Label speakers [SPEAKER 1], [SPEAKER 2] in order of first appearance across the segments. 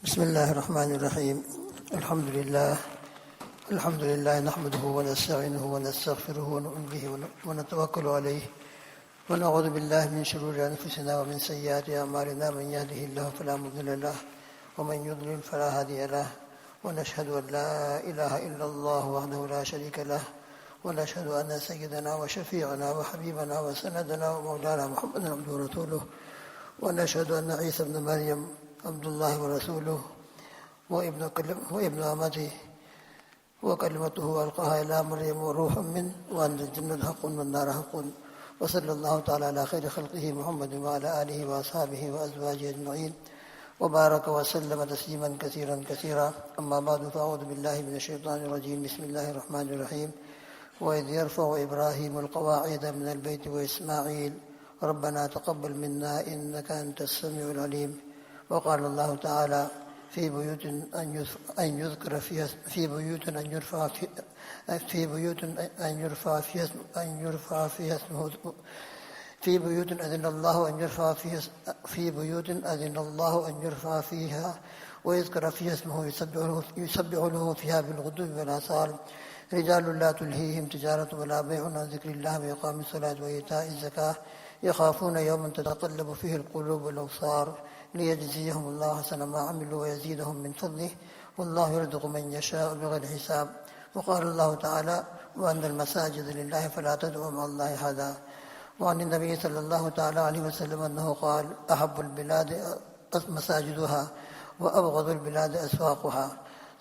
[SPEAKER 1] بسم الله الرحمن الرحيم. الحمد لله نحمده ونستعينه ونستغفره ونؤمن به ونتوكل عليه ونعوذ بالله من شرور أنفسنا ومن سيئات أعمالنا. من يهده الله فلا مضل له ومن يضلل فلا هادي له، ونشهد أن لا إله إلا الله وحده لا شريك له، ونشهد أن سيدنا وشفيعنا وحبيبنا وسندنا ومولانا محمدا عبده ورسوله، ونشهد أن عيسى ابن مريم عبد الله ورسوله وابن أمته وكلمته ألقاها إلى مريم وروح منه، وأن الجنة حق والنار حق. وصلى الله تعالى على خير خلقه محمد وعلى آله وأصحابه وأزواجه أجمعين، وبارك وسلم تسليما كثيرا كثيرا. أما بعد، فأعوذ بالله من الشيطان الرجيم. بسم الله الرحمن الرحيم. وإذ يرفع إبراهيم القواعد من البيت وإسماعيل ربنا تقبل منا إنك أنت السميع العليم. وقال الله تعالى في بيوت أن يذكر فيها في بيوت أن يرفع فيها اسمه في بيوت أذن الله أن يرفع فيها ويذكر فيها اسمه يسبح له فيها بالغدو والآصال رجال لا تلهيهم تجارة ولا بيع عن ذكر الله وإقام الصلاة وإيتاء الزكاة يخافون يوما تتقلب فيه القلوب والأبصار ليجزيهم الله أحسن ما عملوا ويزيدهم من فضله والله يرزق من يشاء بغير حساب. وقال الله تعالى وأن المساجد لله فلا تدعوا مع الله أحدا. وعن النبي صلى الله تعالى عليه وسلم أنه قال أحب البلاد مساجدها وأبغض البلاد أسواقها.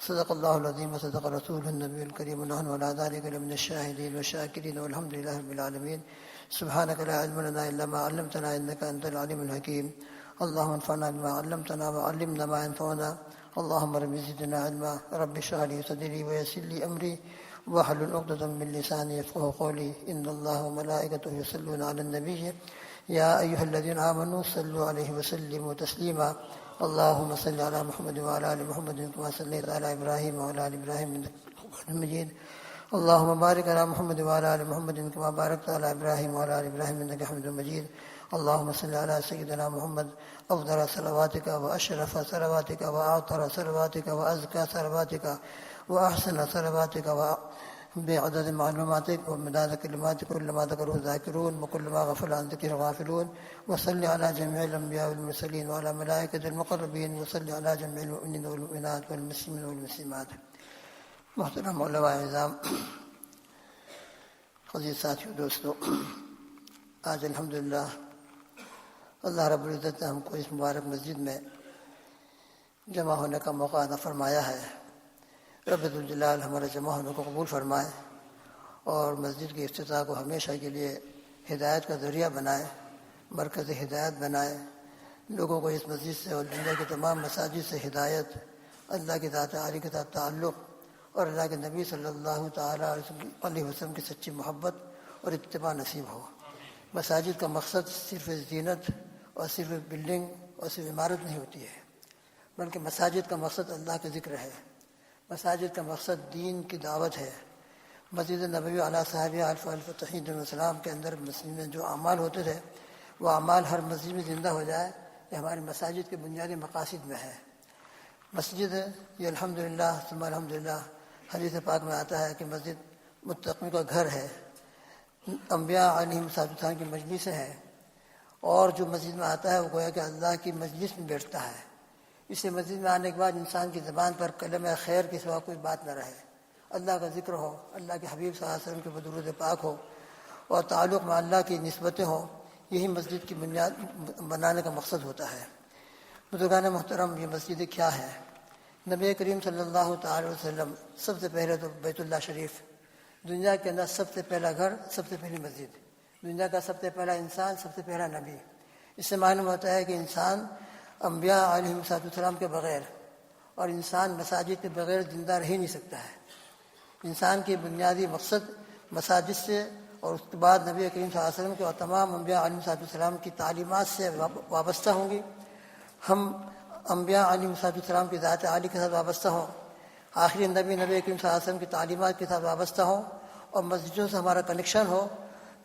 [SPEAKER 1] صدق الله العظيم وصدق رسوله النبي الكريم، ونحن على ذلك لمن الشاهدين والشاكرين، والحمد لله رب العالمين. سبحانك لا علم لنا إلا ما علمتنا إنك أنت العليم الحكيم. اللهم انفعنا بما علمتنا وعلمنا ما ينفعنا. اللهم رب زدنا علما. رب اشرح لي صدري ويسر لي أمري واحلل عقدة من لساني يفقهوا قولي. إن الله وملائكته يصلون على النبي يا أيها الذين آمنوا صلوا عليه وسلموا تسليما. اللهم صل على محمد وعلى آل محمد كما صليت على إبراهيم وعلى آل إبراهيم إنك حميد مجيد. اللهم بارك على محمد وعلى آل محمد كما باركت على إبراهيم وعلى آل إبراهيم إنك حميد مجيد. اللهم صل على سيدنا محمد أفضل صلواتك وأشرف صلواتك وأعطر صلواتك وأزكى صلواتك وأحسن صلواتك بعدد معلوماتك ومداد كلماتك، كل ما ذكره الذاكرون وكل ما غفل عن ذكره الغافلون. وصل على جميع الأنبياء والمرسلين وعلى ملائكة المقربين، وصل على جميع المؤمنين والمؤمنات والمسلمين والمسلمات. محترم علماء اعظام، عزیز ساتھیو، دوستو، آج الحمدللہ اللہ رب العزت نے ہم کو اس مبارک مسجد میں جمع ہونے کا موقع عطا فرمایا ہے. رب ذوالجلال ہمارے جمع ہونے کو قبول فرمائے اور مسجد کے افتتاح کو ہمیشہ کے لیے ہدایت کا ذریعہ بنائے، مرکز ہدایت بنائے. لوگوں کو اس مسجد سے اور دنیا کے تمام مساجد سے ہدایت، اللہ کی ذات عالی کے ساتھ تعلق اور اللہ کے نبی صلی اللہ تعالیٰ علیہ وسلم کی سچی محبت اور اتباع نصیب ہو. مساجد کا مقصد صرف زینت اور صرف بلڈنگ اور صرف عمارت نہیں ہوتی ہے، بلکہ مساجد کا مقصد اللہ کا ذکر ہے. مساجد کا مقصد دین کی دعوت ہے. مسجد نبوی علیہ صحابہ الف تحید السلام کے اندر مسجد میں جو اعمال ہوتے تھے، وہ اعمال ہر مسجد میں زندہ ہو جائے، یہ ہماری مساجد کے بنیادی مقاصد میں ہے. مسجد یہ الحمدللہ ثم الحمدللہ حدیث پاک میں آتا ہے کہ مسجد متقین کا گھر ہے، انبیاء علیہم السلام کی مجلس ہے، اور جو مسجد میں آتا ہے وہ گویا کہ اللہ کی مجلس میں بیٹھتا ہے. اس سے مسجد میں آنے کے بعد انسان کی زبان پر کلمہ خیر کے سوا کوئی بات نہ رہے، اللہ کا ذکر ہو، اللہ کے حبیب صلی اللہ علیہ وسلم کے درود پاک ہو اور تعلق میں اللہ کی نسبتیں ہوں. یہی مسجد کی بنیاد بنانے کا مقصد ہوتا ہے. بزرگان محترم، یہ مسجد کیا ہے؟ نبی کریم صلی اللہ تعالی وسلم سب سے پہلے تو بیت اللہ شریف، دنیا کے اندر سب سے پہلا گھر، سب سے پہلی مسجد، دنیا کا سب سے پہلا انسان، سب سے پہلا نبی. اس سے معلوم ہوتا ہے کہ انسان انبیاء علیہم السلام کے بغیر اور انسان مساجد کے بغیر زندہ رہ ہی نہیں سکتا ہے. انسان کی بنیادی مقصد مساجد سے اور اس کے بعد نبی کریم صلی اللہ علیہ وسلم کے اور تمام انبیاء علیہم السلام کی تعلیمات سے وابستہ ہوں گی. ہم انبیاء علیہم السلام کی ذات عالی کے ساتھ وابستہ ہوں، آخری نبی کریم صلی اللہ علیہ وسلم کی تعلیمات کے ساتھ وابستہ ہوں اور مسجدوں سے ہمارا کنیکشن ہو،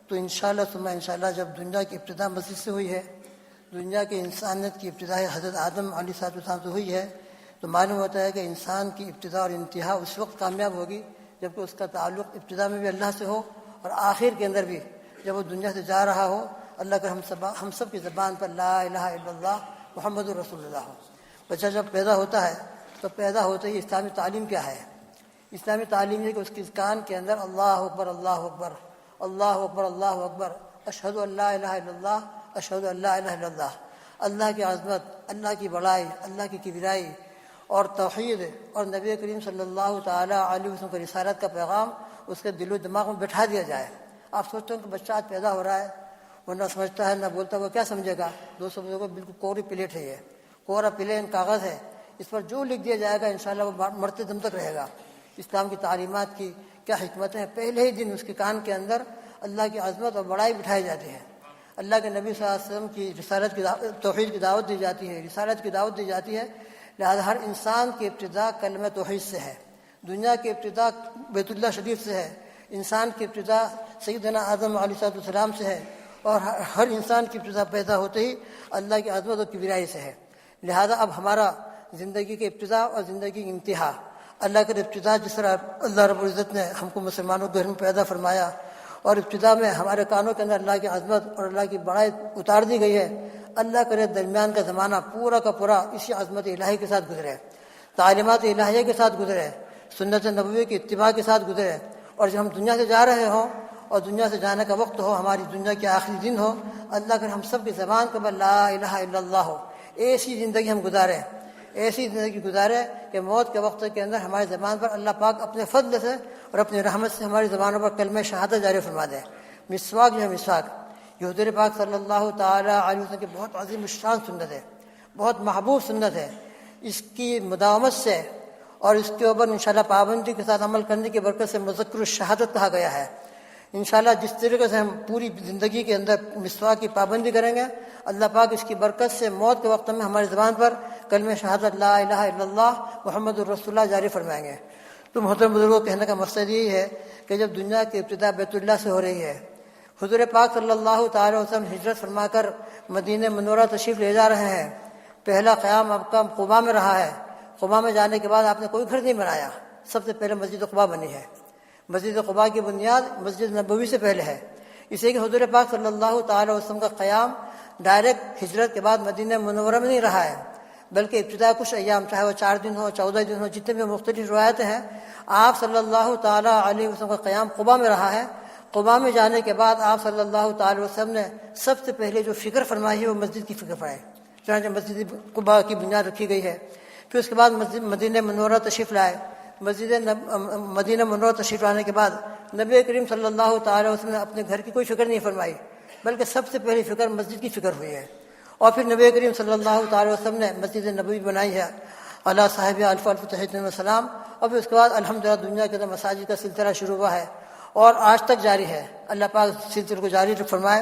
[SPEAKER 1] تو انشاءاللہ ثم انشاءاللہ جب دنیا کی ابتدا مسجد سے ہوئی ہے، دنیا کی انسانیت کی ابتدا حضرت آدم علیہ السلام سے ہوئی ہے، تو معلوم ہوتا ہے کہ انسان کی ابتدا اور انتہا اس وقت کامیاب ہوگی جبکہ اس کا تعلق ابتدا میں بھی اللہ سے ہو اور آخر کے اندر بھی جب وہ دنیا سے جا رہا ہو اللہ کر ہم سب کی زبان پر لا الہ الا اللہ محمد رسول اللہ ہو۔ بچہ جب پیدا ہوتا ہے تو پیدا ہوتے ہی اسلامی تعلیم کیا ہے؟ اسلامی تعلیم ہے کہ اس کی کان کے اندر اللہ اکبر اللہ اکبر اللہ اکبر اللہ اکبر اشہد ان لا الہ الا اللہ اشہد ان لا الہ الا اللہ، اللہ کی عظمت، اللہ کی بڑائی، اللہ کی کبریائی اور توحید اور نبی کریم صلی اللہ تعالیٰ علیہ وسلم کی رسالت کا پیغام اس کے دل و دماغ میں بٹھا دیا جائے۔ آپ سوچتے ہیں کہ بچہ آج پیدا ہو رہا ہے، وہ نہ سمجھتا ہے نہ بولتا، وہ کیا سمجھے گا؟ دوستوں کو بالکل کوری پلیٹ ہے، یہ کورا پلین کاغذ ہے، اس پر جو لکھ دیا جائے گا انشاءاللہ وہ مرتے دم تک رہے گا۔ اسلام کی تعلیمات کی کیا حکمتیں ہیں، پہلے ہی دن اس کے کان کے اندر اللہ کی عظمت اور بڑائی بٹھائی جاتی ہے، اللہ کے نبی صلی اللہ علیہ وسلم کی رسالت کی توحید کی دعوت دی جاتی ہے، رسالت کی دعوت دی جاتی ہے۔ لہذا ہر انسان کی ابتدا کلمہ توحید سے ہے، دنیا کی ابتدا بیت اللہ شریف سے ہے، انسان کی ابتدا سیدنا آدم علیہ السلام سے ہے، اور ہر انسان کی ابتدا پیدا ہوتے ہی اللہ کی عظمت اور کبریائی سے ہے۔ لہذا اب ہمارا زندگی کی ابتدا اور زندگی کی انتہا، اللہ کے ابتدا جس طرح اللہ رب العزت نے ہم کو مسلمانوں کے گھر میں پیدا فرمایا اور ابتدا میں ہمارے کانوں کے اندر اللہ کی عظمت اور اللہ کی بڑائی اتار دی گئی ہے، اللہ کرے درمیان کا زمانہ پورا کا پورا اسی عظمت الہی کے ساتھ گزرے، تعلیمات الہیہ کے ساتھ گزرے، سنت نبوی کی اتباع کے ساتھ گزرے، اور جب ہم دنیا سے جا رہے ہوں اور دنیا سے جانے کا وقت ہو، ہماری دنیا کے آخری دن ہو، اللہ کرے ہم سب کی زبان کے بعد لا الہ الا اللہ ہو، ایسی زندگی ہم گزاریں، ایسی زندگی گزارے کہ موت کے وقت کے اندر ہماری زبان پر اللہ پاک اپنے فضل سے اور اپنی رحمت سے ہماری زبانوں پر کلمہ شہادت جاری فرما دے۔ مسواک جو ہے مسواک، یہ حضور پاک صلی اللہ تعالیٰ علیہ وسلم کی بہت عظیم الشان سنت ہے، بہت محبوب سنت ہے۔ اس کی مداومت سے اور اس کے اوپر انشاءاللہ پابندی کے ساتھ عمل کرنے کی برکت سے مذکر الشہادت کہا گیا ہے۔ انشاءاللہ جس طریقے سے ہم پوری زندگی کے اندر مسواک کی پابندی کریں گے، اللہ پاک اس کی برکت سے موت کے وقت میں ہماری زبان پر کلمہ شہادت لا الہ الا اللہ محمد الرسول اللہ جاری فرمائیں گے۔ تو محترم بزرگوں، کہنے کا مقصد یہی ہے کہ جب دنیا کی ابتدا بیت اللہ سے ہو رہی ہے، حضور پاک صلی اللہ تعالی وسلم ہجرت فرما کر مدینہ منورہ تشریف لے جا رہے ہیں، پہلا قیام آپ کا قباء میں رہا ہے۔ قباء میں جانے کے بعد آپ نے کوئی گھر نہیں بنایا، سب سے پہلے مسجد قباء بنی ہے۔ مسجد قباء کی بنیاد مسجد نبوی سے پہلے ہے، اس لیے کہ حضور پاک صلی اللہ تعالی وسلم کا قیام ڈائریکٹ ہجرت کے بعد مدینہ منورہ میں نہیں رہا ہے، بلکہ ابتدا کچھ ایام، چاہے وہ 4 دن ہو 14 دن ہو، جتنے بھی مختلف روایتیں ہیں، آپ صلی اللہ تعالی علیہ وسلم کا قیام قباء میں رہا ہے۔ قباء میں جانے کے بعد آپ صلی اللہ تعالی وسلم نے سب سے پہلے جو فکر فرمائی ہے وہ مسجد کی فکر فرمائی، چنانچہ مسجد قباء کی بنیاد رکھی گئی ہے۔ پھر اس کے بعد مدینہ منورہ تشریف لائے۔ مدینہ منورہ تشریف لانے کے بعد نبی کریم صلی اللہ تعالی وسلم نے اپنے گھر کی کوئی فکر نہیں فرمائی، بلکہ سب سے پہلی فکر مسجد کی فکر ہوئی ہے۔ اور پھر نبی کریم صلی اللہ تعالی وسلم نے مسجد نبوی بنائی ہے، اللہ صاحب الف الف تحیۃ وسلام۔ اور پھر اس کے بعد الحمدللہ دنیا کے اندر مساجد کا سلسلہ شروع ہوا ہے اور آج تک جاری ہے۔ اللہ پاک سلسلے کو جاری فرمائے۔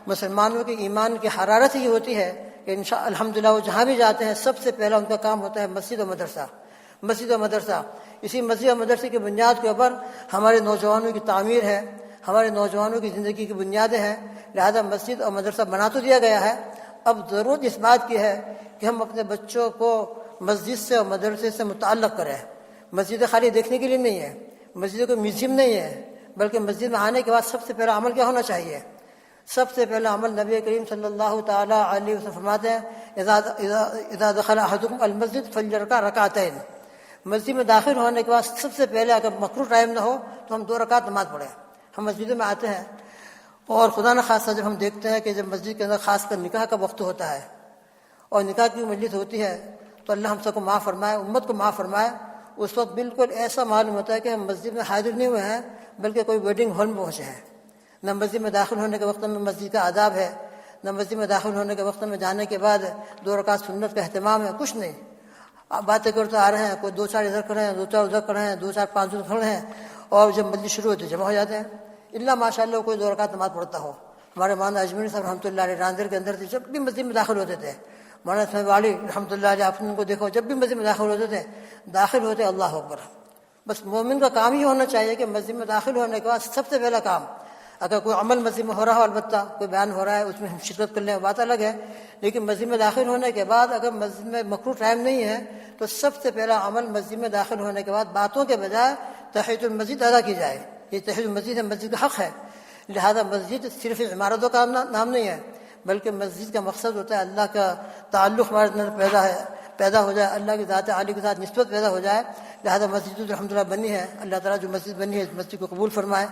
[SPEAKER 1] مسلمانوں کے ایمان کی حرارت ہی ہوتی ہے کہ الحمدللہ وہ جہاں بھی جاتے ہیں سب سے پہلا ان کا کام ہوتا ہے مسجد و مدرسہ، مسجد و مدرسہ۔ اسی مسجد و مدرسے کی بنیاد کے اوپر ہمارے نوجوانوں کی تعمیر ہے، ہمارے نوجوانوں کی زندگی کی بنیادیں ہیں۔ لہذا مسجد اور مدرسہ بنا تو دیا گیا ہے، اب ضرورت اس بات کی ہے کہ ہم اپنے بچوں کو مسجد سے اور مدرسے سے متعلق کریں۔ مسجد خالی دیکھنے کے لیے نہیں ہے، مسجد کوئی میوزیم نہیں ہے، بلکہ مسجد میں آنے کے بعد سب سے پہلا عمل کیا ہونا چاہیے؟ سب سے پہلا عمل نبی کریم صلی اللہ تعالیٰ علیہ وسلم فرماتے ہیں اذا دخل احدکم المسجد فلیرکع رکعتین، مسجد میں داخل ہونے کے بعد سب سے پہلے اگر مکروہ ٹائم نہ ہو تو ہم 2 رکعت نماز پڑھیں۔ ہم مسجد میں آتے ہیں اور خدا نہ خاصہ جب ہم دیکھتے ہیں کہ جب مسجد کے اندر خاص کر نکاح کا وقت ہوتا ہے اور نکاح کی مجلس ہوتی ہے تو اللہ ہم سب کو معاف فرمائے، امت کو معاف فرمائے، اس وقت بالکل ایسا معلوم ہوتا ہے کہ ہم مسجد میں حاضر نہیں ہوئے ہیں بلکہ کوئی ویڈنگ ہال میں پہنچے ہیں۔ نہ مسجد میں داخل ہونے کے وقت میں مسجد کا آداب ہے، نہ مسجد میں داخل ہونے کے وقت میں جانے کے بعد 2 رکعت سنت کا اہتمام ہے، کچھ نہیں۔ آپ باتیں کرتے آ رہے ہیں، کوئی 2-4 ادھر کھڑے ہیں، 2-4 ادھر کھڑے ہیں، 2-4 5 ادھر کھڑے ہیں، اور جب مجلس شروع ہوتی ہے جمع ہو جاتے ہیں۔ اللہ ماشاء اللہ کوئی 2 رکعت نماز پڑھتا ہو۔ ہمارے مولانا اجمیر صاحب رحمۃ اللہ علیہ راندر کے اندر تھے، جب بھی مسجد میں داخل ہوتے تھے، مولانا اسماعیل والی رحمۃ اللہ علیہ آپ ان کو دیکھو، جب بھی مسجد میں داخل ہوتے تھے داخل ہوتے اللہ اکبر۔ بس مومن کا کام ہی ہونا چاہیے کہ مسجد میں داخل ہونے کے بعد سب سے پہلا کام، اگر کوئی عمل مسجد میں ہو رہا ہو، البتہ کوئی بیان ہو رہا ہے اس میں ہم شرکت کر لیں بات الگ ہے، لیکن مسجد میں داخل ہونے کے بعد اگر مسجد میں مکروہ ٹائم نہیں ہے تو سب سے پہلا عمل مسجد میں داخل ہونے کے بعد باتوں کے بجائے تحیۃ المسجد ادا کی جائے. یہ تحیۃ المسجد ہے، مسجد کا حق ہے. لہذا مسجد صرف عمارتوں کا نام نہیں ہے، بلکہ مسجد کا مقصد ہوتا ہے اللہ کا تعلق ہمارے اندر پیدا ہو جائے، اللہ کی ذات عالی کے ساتھ نسبت پیدا ہو جائے. لہذا مسجد جو الحمدللہ بنی ہے، اللہ تعالیٰ جو مسجد بنی ہے اس مسجد کو قبول فرمائے،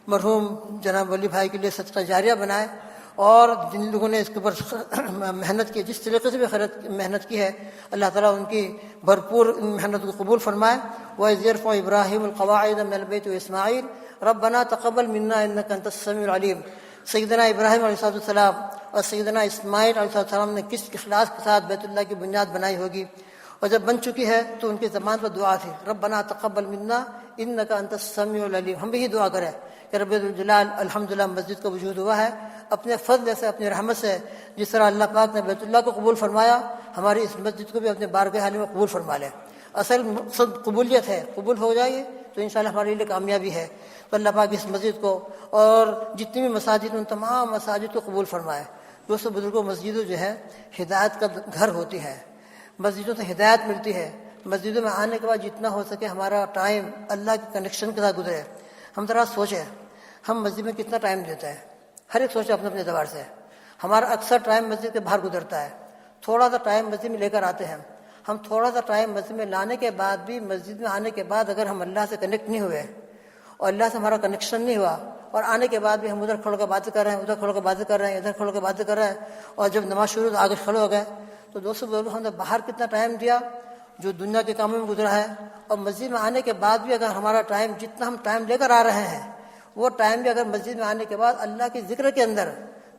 [SPEAKER 1] مرحوم جناب ولی بھائی کے لیے صدقہ جاریہ بنائے، اور جن لوگوں نے اس کے اوپر محنت کی، جس طریقے سے بھی محنت کی ہے، اللہ تعالیٰ ان کی بھرپور محنت کو قبول فرمائے. وَإِذْ يَرْفَعُ إِبْرَاهِيمُ الْقَوَاعِدَ مِنَ الْبَيْتِ وَإِسْمَاعِيلُ رَبَّنَا تَقَبَّلْ مِنَّا إِنَّكَ أَنْتَ السَّمِيعُ الْعَلِيمُ. سیدنا ابراہیم علیہ السلام اور سیدنا اسماعیل علیہ السلام نے کس اخلاص کے ساتھ بیت اللہ کی بنیاد بنائی ہوگی، اور جب بن چکی ہے تو ان کی زبان پر دعا تھی، ربنا تقبل منا انک انت السمیع العلیم. ہم بھی یہی دعا کریں کہ رب الجلال الحمدللہ مسجد کا وجود ہوا ہے اپنے فضل سے، اپنی رحمت سے. جس طرح اللہ پاک نے بیت اللہ کو قبول فرمایا، ہماری اس مسجد کو بھی اپنے بارگاہ عالی میں قبول فرما لے. اصل مقصد قبولیت ہے، قبول ہو جائے تو انشاءاللہ ہمارے لیے کامیابی ہے. تو اللہ پاک اس مسجد کو اور جتنی بھی مساجد ان تمام مساجد کو قبول فرمائے. دوستو بزرگوں، مسجدوں جو ہے ہدایت کا گھر ہوتی ہے، مسجدوں سے ہدایت ملتی ہے. مسجدوں میں آنے کے بعد جتنا ہو سکے ہمارا ٹائم اللہ کے کنیکشن کے ساتھ گزرے. ہم ذرا سوچیں ہم مسجد میں کتنا ٹائم دیتے ہیں، ہر ایک سوچے اپنے اپنے اعتبار سے. ہمارا اکثر ٹائم مسجد کے باہر گزرتا ہے، تھوڑا سا ٹائم مسجد میں لے کر آتے ہیں. ہم تھوڑا سا ٹائم مسجد میں لانے کے بعد بھی، مسجد میں آنے کے بعد اگر ہم اللہ سے کنیکٹ نہیں ہوئے اور اللہ سے ہمارا کنیکشن نہیں ہوا، اور آنے کے بعد بھی ہم ادھر کھڑ کے باتیں کر رہے ہیں، ادھر کھڑ کے باتیں کر رہے ہیں، ادھر کھڑ کے باتیں کر رہے ہیں، اور جب نماز شروع تو آگے کھڑے ہو گئے، تو دوستوں بزرگوں ہم نے باہر کتنا ٹائم دیا جو دنیا کے کاموں میں گزرا ہے. اور مسجد میں آنے کے بعد بھی اگر ہمارا ٹائم، جتنا ہم ٹائم لے کر آ رہے ہیں، وہ ٹائم بھی اگر مسجد میں آنے کے بعد اللہ کے ذکر کے اندر،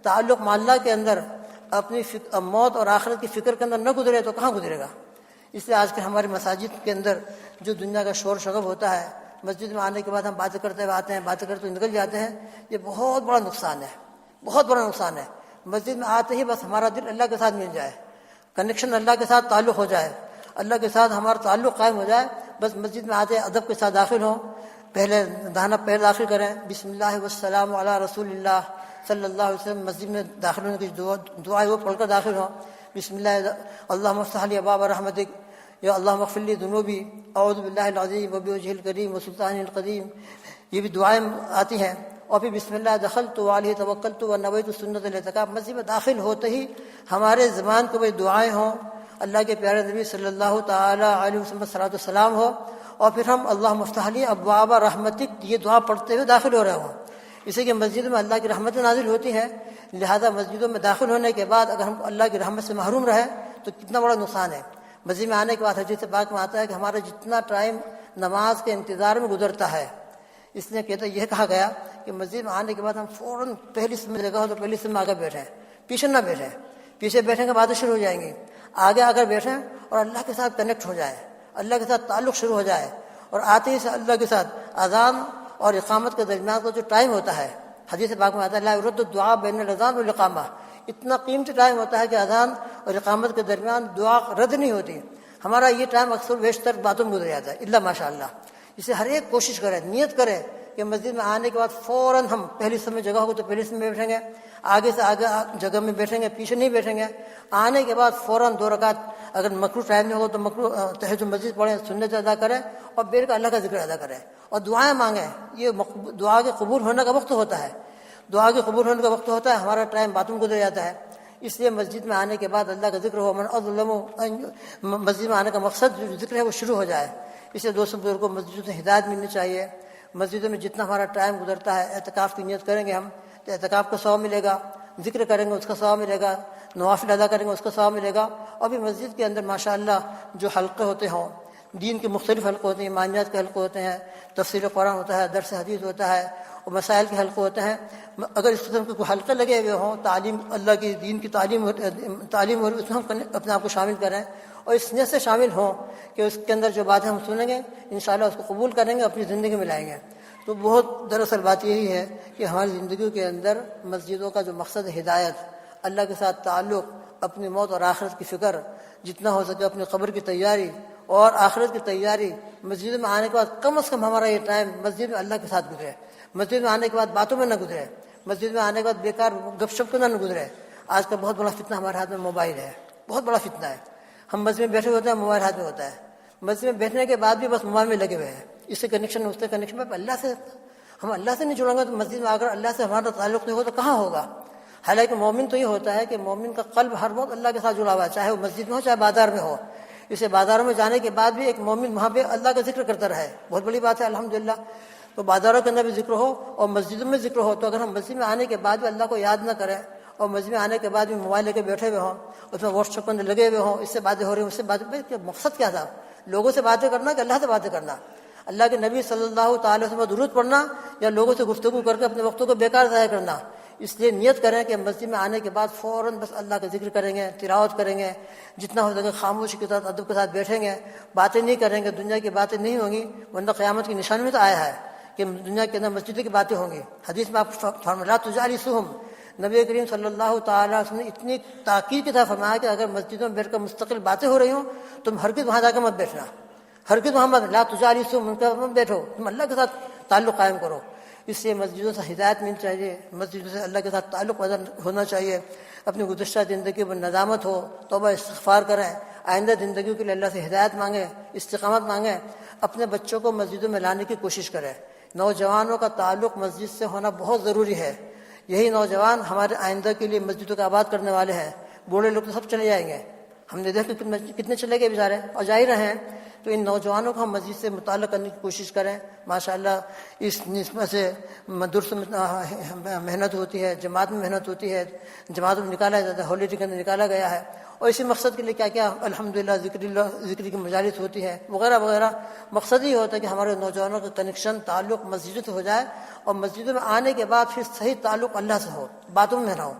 [SPEAKER 1] تعلق مع اللہ کے اندر، اپنی موت اور آخرت کی فکر کے اندر نہ گزرے تو کہاں گزرے گا. اس لیے آج کل ہماری مساجد کے اندر جو دنیا کا شور شغب ہوتا ہے، مسجد میں آنے کے بعد ہم باتیں کرتے ہوئے آتے ہیں، باتیں کرتے ہوئے نکل جاتے ہیں، یہ بہت بڑا نقصان ہے، بہت بڑا نقصان ہے. مسجد میں آتے ہی بس ہمارا دل اللہ کے ساتھ مل جائے، کنیکشن اللہ کے ساتھ تعلق ہو جائے، اللہ کے ساتھ ہمارا تعلق قائم ہو جائے. بس مسجد میں آتے ادب کے ساتھ داخل ہوں، پہلے دانا پیر داخل کریں، بسم اللہ والسلام علی رسول اللہ صلی اللہ علیہ وسلم. مسجد میں داخل ہونے کی دعائیں وہ پڑھ کر داخل ہوں. بسم اللہ اللہم افتح لی ابواب رحمتک یا اللہم اغفر لی ذنوبی اعوذ باللہ العظیم وبوجہہ الکریم وسلطانہ القدیم، یہ بھی دعائیں آتی ہیں. اور پھر بسم اللہ دخلت وعلیہ توکلت ونویت سنت الاعتکاف. مسجد میں داخل ہوتے ہی ہمارے زبان کو بھی دعائیں ہوں، اللہ کے پیارے نبی صلی اللہ تعالی علیہ وسلم صلاۃ والسلام ہو، اور پھر ہم اللہم افتح لی ابواب رحمتک یہ دعا پڑھتے ہوئے داخل ہو رہے ہوں. اسی کہ مسجد میں اللہ کی رحمتیں نازل ہوتی ہیں. لہذا مسجدوں میں داخل ہونے کے بعد اگر ہم اللہ کی رحمت سے محروم رہے تو کتنا بڑا نقصان ہے. مسجد میں آنے کے بعد حدیث پاک میں آتا ہے کہ ہمارا جتنا ٹائم نماز کے انتظار میں گزرتا ہے، اس لیے کہتے یہ کہا گیا کہ مسجد میں آنے کے بعد ہم فوراً پہلی صف میں جگہ ہو تو پہلی صف میں آگے بیٹھیں، پیچھے نہ بیٹھیں. پیچھے بیٹھیں گے باتیں شروع ہو جائیں گی. آگے آ کر بیٹھیں اور اللہ کے ساتھ کنیکٹ ہو جائے، اللہ کے ساتھ تعلق شروع ہو جائے. اور آتے ہی سے اللہ کے ساتھ اذان اور اقامت کے درمیان کا جو ٹائم ہوتا ہے، حدیث پاک میں آتا ہے لا یرد الدعاء بین الاذان والاقامہ، اتنا قیمتی ٹائم ہوتا ہے کہ اذان اور اقامت کے درمیان دعا رد نہیں ہوتی. ہمارا یہ ٹائم اکثر بیشتر باتوں میں گزر جاتا ہے، الا ماشاء اللہ. اسے ہر ایک کوشش کرے، نیت کرے کہ مسجد میں آنے کے بعد فوراً ہم پہلی صف میں جگہ ہوگی تو پہلی صف میں بیٹھیں گے، آگے سے آگے جگہ میں بیٹھیں گے، پیچھے نہیں بیٹھیں گے. آنے کے بعد فوراً 2 رکعت اگر مکروہ ٹائم نہیں ہو تو مکروہ تہجد مسجد پڑھیں، سنت ادا کریں، اور بیٹھ کر اللہ کا ذکر ادا کریں اور دعائیں مانگیں. یہ دعا کے قبول ہونے کا وقت ہوتا ہے، دعا کے قبول ہونے کا وقت ہوتا ہے. ہمارا ٹائم باتوں میں گزر جاتا ہے. اس لیے مسجد میں آنے کے بعد اللہ کا ذکر ہو. من اظلم، مسجد میں آنے کا مقصد جو ذکر ہے وہ شروع ہو جائے. اس لیے دوستوں بزرگوں کو مسجدوں سے ہدایت ملنی چاہیے. مسجدوں میں جتنا ہمارا ٹائم گزرتا ہے، اعتکاف کی نیت کریں گے ہم تو اعتکاف کا ثواب ملے گا، ذکر کریں گے اس کا ثواب ملے گا، نوافل ادا کریں گے اس کا ثواب ملے گا. اور بھی مسجد کے اندر ماشاءاللہ جو حلقے ہوتے ہوں، دین کے مختلف حلقے ہوتے ہیں، ایمانیات کے حلقے ہوتے ہیں، تفسیر قرآن ہوتا ہے، درس حدیث ہوتا ہے، اور مسائل کے حلقے ہوتے ہیں. اگر اس قسم کے کوئی حلقے لگے ہوئے ہوں، تعلیم اللہ کی دین کی تعلیم ہو رہی ہے، اس میں ہم اپنے آپ کو شامل کریں اور اس نیت سے شامل ہوں کہ اس کے اندر جو باتیں ہم سنیں گے انشاءاللہ اس کو قبول کریں گے، اپنی زندگی میں لائیں گے. تو بہت دراصل بات یہی ہے کہ ہماری زندگیوں کے اندر مسجدوں کا جو مقصد ہے ہدایت، اللہ کے ساتھ تعلق، اپنی موت اور آخرت کی فکر، جتنا ہو سکے اپنی قبر کی تیاری اور آخرت کی تیاری. مسجد میں آنے کے بعد کم از کم ہمارا یہ ٹائم مسجد میں اللہ کے ساتھ گزرے. مسجد میں آنے کے بعد باتوں میں نہ گزرے، مسجد میں آنے کے بعد بیکار گپ شپ کو نہ گزرے. آج کا بہت بڑا فتنہ ہمارے ہاتھ میں موبائل ہے، بہت بڑا فتنہ ہے. ہم مسجد میں بیٹھے ہوتے ہیں، موبائل ہاتھ میں ہوتا ہے، مسجد میں بیٹھنے کے بعد بھی بس موبائل میں لگے ہوئے ہیں، اس سے کنیکشن اس سے کنیکشن میں اللہ سے، ہم اللہ سے نہیں جڑیں گے تو مسجد میں آ کر اللہ سے ہمارا تعلق نہیں ہو تو کہاں ہوگا؟ حالانکہ مومن تو یہ ہوتا ہے کہ مومن کا قلب ہر وقت اللہ کے ساتھ جڑا ہوا ہے، چاہے وہ مسجد میں ہو چاہے بازار میں ہو۔ اسے بازاروں میں جانے کے بعد بھی ایک مومن وہاں پہ اللہ کا ذکر کرتا رہے، بہت بڑی بات ہے الحمدللہ۔ تو بازاروں کے اندر بھی ذکر ہو اور مسجدوں میں ذکر ہو، تو اگر ہم مسجد میں آنے کے بعد بھی اللہ کو یاد نہ کریں اور مسجد میں آنے کے بعد بھی موبائل لے کے بیٹھے ہوئے ہوں، اس میں واٹس ایپ پر لگے ہوئے ہوں، اس سے باتیں ہو رہی ہیں، اس سے باتیں، مقصد کیا تھا؟ لوگوں سے باتیں کرنا کہ اللہ سے باتیں کرنا؟ اللہ کے نبی صلی اللہ تعالی وسلم پر درود پڑھنا یا لوگوں سے گفتگو کر کے اپنے وقتوں کو بیکار ضائع کرنا؟ اس لیے نیت کریں کہ مسجد میں آنے کے بعد فوراً بس اللہ کا ذکر کریں گے، تلاوت کریں گے، جتنا ہو سکے خاموشی کے ساتھ ادب کے ساتھ بیٹھیں گے، باتیں نہیں کریں گے، دنیا کی باتیں نہیں ہوں گی، ورنہ قیامت کی نشانی میں تو آیا ہے کہ دنیا کے اندر مسجدوں کی باتیں ہوں گی۔ حدیث میں آپ فرمایا لا تجالسوہم، نبی کریم صلی اللہ تعالیٰ وسلم نے اتنی تاکید کے ساتھ فرمایا کہ اگر مسجدوں میں بیٹھ کر مستقل باتیں ہو رہی ہوں تم ہرگز وہاں جا کر مت بیٹھنا، ہرگز وہاں مت، لا تجالسوہم، ان کا مت بیٹھو، تم اللہ کے ساتھ تعلق قائم کرو۔ اس سے مسجدوں سے ہدایت ملنی چاہیے، مسجدوں سے اللہ کے ساتھ تعلق پیدا ہونا چاہیے، اپنی گزشتہ زندگی پر ندامت ہو، توبہ استغفار کریں، آئندہ زندگیوں کے لیے اللہ سے ہدایت مانگیں، استقامت مانگیں، اپنے بچوں کو مسجدوں میں لانے کی کوشش کریں۔ نوجوانوں کا تعلق مسجد سے ہونا بہت ضروری ہے، یہی نوجوان ہمارے آئندہ کے لیے مسجدوں کا آباد کرنے والے ہیں۔ بوڑھے لوگ تو سب چلے جائیں گے، ہم نے دیکھا کتنے چلے گئے بیچارے، اور جا ہی رہے ہیں۔ تو ان نوجوانوں کو ہم مسجد سے متعلق کرنے کی کوشش کریں۔ ماشاءاللہ اس نسبت سے مدرسے میں محنت ہوتی ہے، جماعت میں محنت ہوتی ہے، جماعت میں نکالا جاتا ہے، ہالیڈے کے اندر نکالا گیا ہے، اور اسی مقصد کے لیے کیا کیا الحمدللہ ذکر کی مجالس ہوتی ہے وغیرہ وغیرہ۔ مقصد یہ ہوتا ہے کہ ہمارے نوجوانوں کا کنیکشن تعلق مسجد سے ہو جائے، اور مسجدوں میں آنے کے بعد پھر صحیح تعلق اللہ سے ہو، باتوں میں نہ ہو،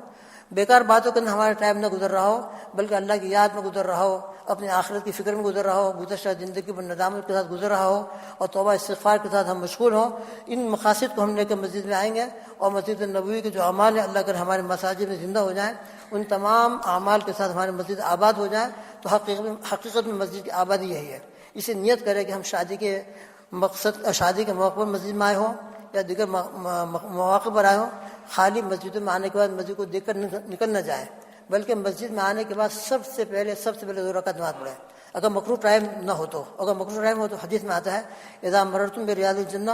[SPEAKER 1] بیکار باتوں کے اندر ہمارا ٹائم نہ گزر رہا ہو، بلکہ اللہ کی یاد میں گزر رہا ہو، اپنی آخرت کی فکر میں گزر رہا ہو، گزشتہ زندگی پر ندامت کے ساتھ گزر رہا ہو، اور توبہ استغفار کے ساتھ ہم مشغول ہوں۔ ان مقاصد کو ہم لے کر مسجد میں آئیں گے، اور مسجد نبوی کے جو اعمال ہیں اللہ کر ہمارے مساجد میں زندہ ہو جائیں، ان تمام اعمال کے ساتھ ہماری مسجد آباد ہو جائیں، تو حقیقت میں مسجد کی آبادی یہی ہے۔ اسے نیت کرے کہ ہم شادی کے موقع پر مسجد میں آئے ہوں یا دیگر مواقع پر آئے ہوں، خالی مسجدوں میں آنے کے بعد مسجد کو دیکھ کر نکل نہ جائے، بلکہ مسجد میں آنے کے بعد سب سے پہلے 2 رکعت نماز پڑھیں، اگر مکروہ ٹائم نہ ہو تو۔ اگر مکروہ ٹائم ہو تو حدیث میں آتا ہے اذا مررتم بریاض الجنہ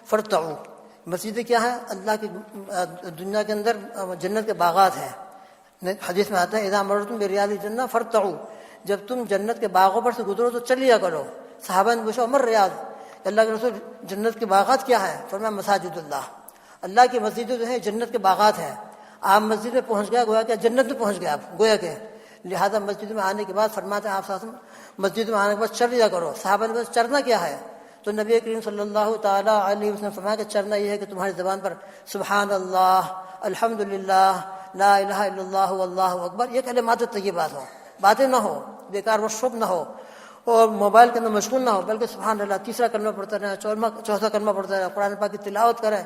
[SPEAKER 1] فارتعوا، مسجدیں کیا ہیں؟ اللہ کی دنیا کے اندر جنت کے باغات ہیں۔ حدیث میں آتا ہے اذا مررتم بریاض الجنہ فارتعوا، جب تم جنت کے باغوں پر سے گزرو تو چل لیا کرو۔ صحابہ نے پوچھا عمر ریاض، اللہ کے رسول جنت کے باغات کیا ہیں؟ فرمایا مساجد اللہ کی مسجدیں جو ہیں جنت کے باغات ہیں۔ آپ مسجد میں پہنچ گیا گویا کہ جنت میں پہنچ گیا آپ، گویا کہ لہذا مسجد میں آنے کے بعد فرماتے ہیں آپ صاحب مسجد میں آنے کے بعد چل لیا کرو۔ صحابہ نے پوچھا چرنا کیا ہے؟ تو نبی کریم صلی اللہ تعالیٰ علیہ وسلم فرمایا کہ چرنا یہ ہے کہ تمہاری زبان پر سبحان اللہ، الحمدللہ، لا الہ الا اللہ واللہ اکبر، یہ کلمات طیبات ہو، باتیں نہ ہو، بیکار وشرب نہ ہو، اور موبائل کے اندر مشغول نہ ہو، بلکہ سبحان اللہ تیسرا کلمہ پڑھتا رہے، چوتھا کلمہ پڑھتا رہے، قرآن پاک کی تلاوت کریں۔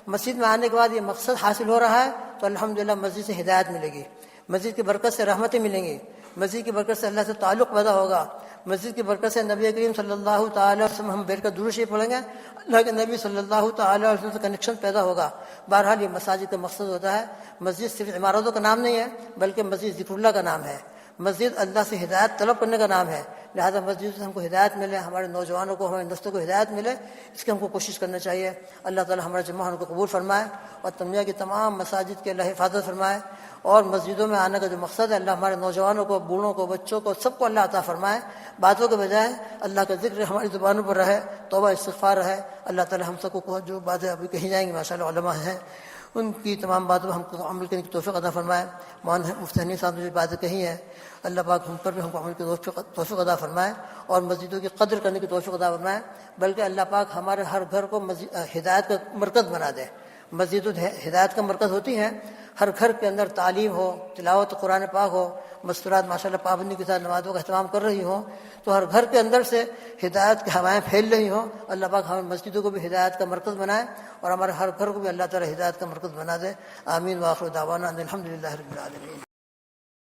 [SPEAKER 1] مسجد میں آنے کے بعد یہ مقصد حاصل ہو رہا ہے تو الحمدللہ مسجد سے ہدایت ملے گی، مسجد کی برکت سے رحمتیں ملیں گی، مسجد کی برکت سے اللہ سے تعلق پیدا ہوگا، مسجد کی برکت سے نبی کریم صلی اللہ تعالیٰ علیہ وسلم ہم بیٹھ کر درود شریف پڑھیں گے، اللہ کے نبی صلی اللہ تعالیٰ علیہ وسلم سے کنیکشن پیدا ہوگا۔ بہرحال یہ مساجد کا مقصد ہوتا ہے، مسجد صرف عمارتوں کا نام نہیں ہے بلکہ مسجد ذکر اللہ کا نام ہے، مسجد اللہ سے ہدایت طلب کرنے کا نام ہے۔ لہذا مسجد سے ہم کو ہدایت ملے، ہمارے نوجوانوں کو، ہمارے نسلوں کو ہدایت ملے، اس کی ہم کو کوشش کرنا چاہیے۔ اللہ تعالی ہمارے جمعہ کو قبول فرمائے اور تنمیہ کی تمام مساجد کے اللہ حفاظت فرمائے، اور مسجدوں میں آنے کا جو مقصد ہے اللہ ہمارے نوجوانوں کو، بوڑھوں کو، بچوں کو، سب کو اللہ عطا فرمائے۔ باتوں کے بجائے اللہ کا ذکر ہماری زبانوں پر رہے، توبہ استغفار رہے۔ اللہ تعالی ہم سب کو جو باتیں ابھی کہی جائیں گی ماشاء اللہ علماء ہیں ان کی تمام باتوں پر ہم کو عمل کرنے کی توفیق عطا فرمائے۔ مولانا مفتی حنیف صاحب نے جو باتیں کہی ہیں اللہ پاک ہم پر بھی ہم کو عمل کی توفیق عطا فرمائے اور مسجدوں کی قدر کرنے کی توفیق عطا فرمائے، بلکہ اللہ پاک ہمارے ہر گھر کو ہدایت کا مرکز بنا دے۔ مسجد ہدایت کا مرکز ہوتی ہیں، ہر گھر کے اندر تعلیم ہو، تلاوت قرآن پاک ہو، مستورات ماشاءاللہ پابندی کے ساتھ نمازوں کا اہتمام کر رہی ہوں، تو ہر گھر کے اندر سے ہدایت کی ہوائیں پھیل رہی ہوں۔ اللہ پاک ہمیں مسجدوں کو بھی ہدایت کا مرکز بنائے اور ہمارے ہر گھر کو بھی اللہ تعالی ہدایت کا مرکز بنا دے۔ آمین۔ وآخر دعوانا ان الحمدللہ رب العالمین۔